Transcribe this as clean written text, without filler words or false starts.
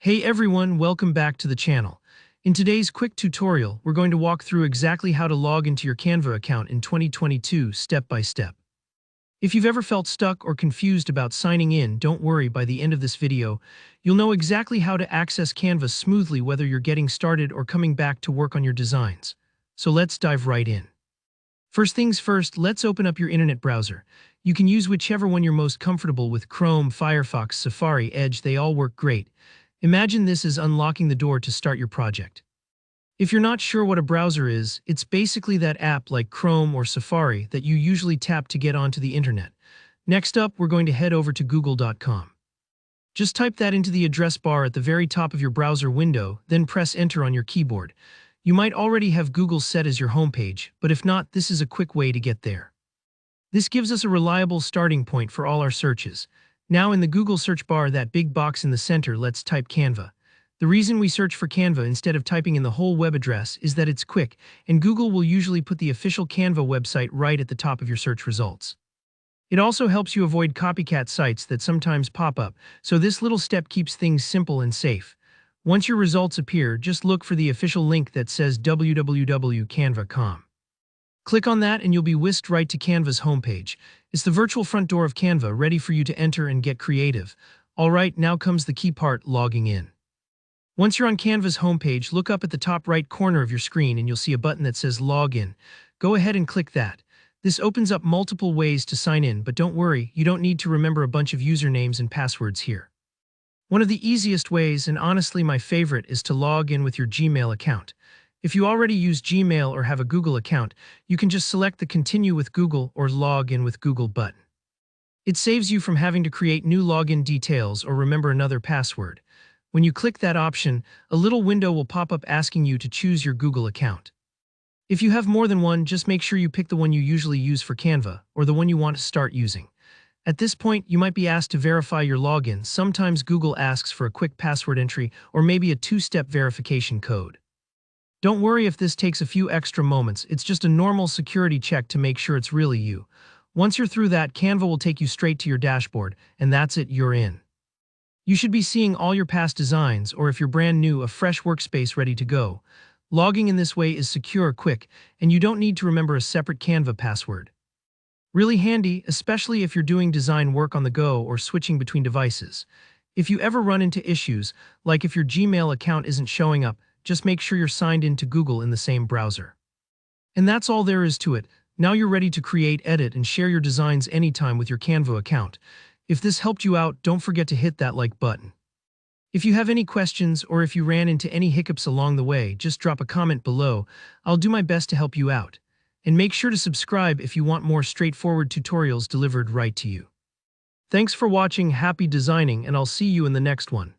Hey everyone, welcome back to the channel. In today's quick tutorial, we're going to walk through exactly how to log into your Canva account in 2022 step by step. If you've ever felt stuck or confused about signing in, don't worry, by the end of this video, you'll know exactly how to access Canva smoothly whether you're getting started or coming back to work on your designs. So let's dive right in. First things first, let's open up your internet browser. You can use whichever one you're most comfortable with: Chrome, Firefox, Safari, Edge, they all work great. Imagine this as unlocking the door to start your project. If you're not sure what a browser is, it's basically that app like Chrome or Safari that you usually tap to get onto the internet. Next up, we're going to head over to google.com. Just type that into the address bar at the very top of your browser window, then press enter on your keyboard. You might already have Google set as your homepage, but if not, this is a quick way to get there. This gives us a reliable starting point for all our searches. Now in the Google search bar, that big box in the center, let's type Canva. The reason we search for Canva instead of typing in the whole web address is that it's quick, and Google will usually put the official Canva website right at the top of your search results. It also helps you avoid copycat sites that sometimes pop up, so this little step keeps things simple and safe. Once your results appear, just look for the official link that says www.canva.com. Click on that and you'll be whisked right to Canva's homepage. It's the virtual front door of Canva, ready for you to enter and get creative. Alright, now comes the key part: logging in. Once you're on Canva's homepage, look up at the top right corner of your screen and you'll see a button that says Login. Go ahead and click that. This opens up multiple ways to sign in, but don't worry, you don't need to remember a bunch of usernames and passwords here. One of the easiest ways, and honestly my favorite, is to log in with your Gmail account. If you already use Gmail or have a Google account, you can just select the Continue with Google or Log in with Google button. It saves you from having to create new login details or remember another password. When you click that option, a little window will pop up asking you to choose your Google account. If you have more than one, just make sure you pick the one you usually use for Canva or the one you want to start using. At this point, you might be asked to verify your login. Sometimes Google asks for a quick password entry or maybe a two-step verification code. Don't worry if this takes a few extra moments, it's just a normal security check to make sure it's really you. Once you're through that, Canva will take you straight to your dashboard, and that's it, you're in. You should be seeing all your past designs, or if you're brand new, a fresh workspace ready to go. Logging in this way is secure, quick, and you don't need to remember a separate Canva password. Really handy, especially if you're doing design work on the go or switching between devices. If you ever run into issues, like if your Gmail account isn't showing up, just make sure you're signed in to Google in the same browser. And that's all there is to it. Now you're ready to create, edit, and share your designs anytime with your Canva account. If this helped you out, don't forget to hit that like button. If you have any questions or if you ran into any hiccups along the way, just drop a comment below. I'll do my best to help you out. And make sure to subscribe if you want more straightforward tutorials delivered right to you. Thanks for watching, happy designing, and I'll see you in the next one.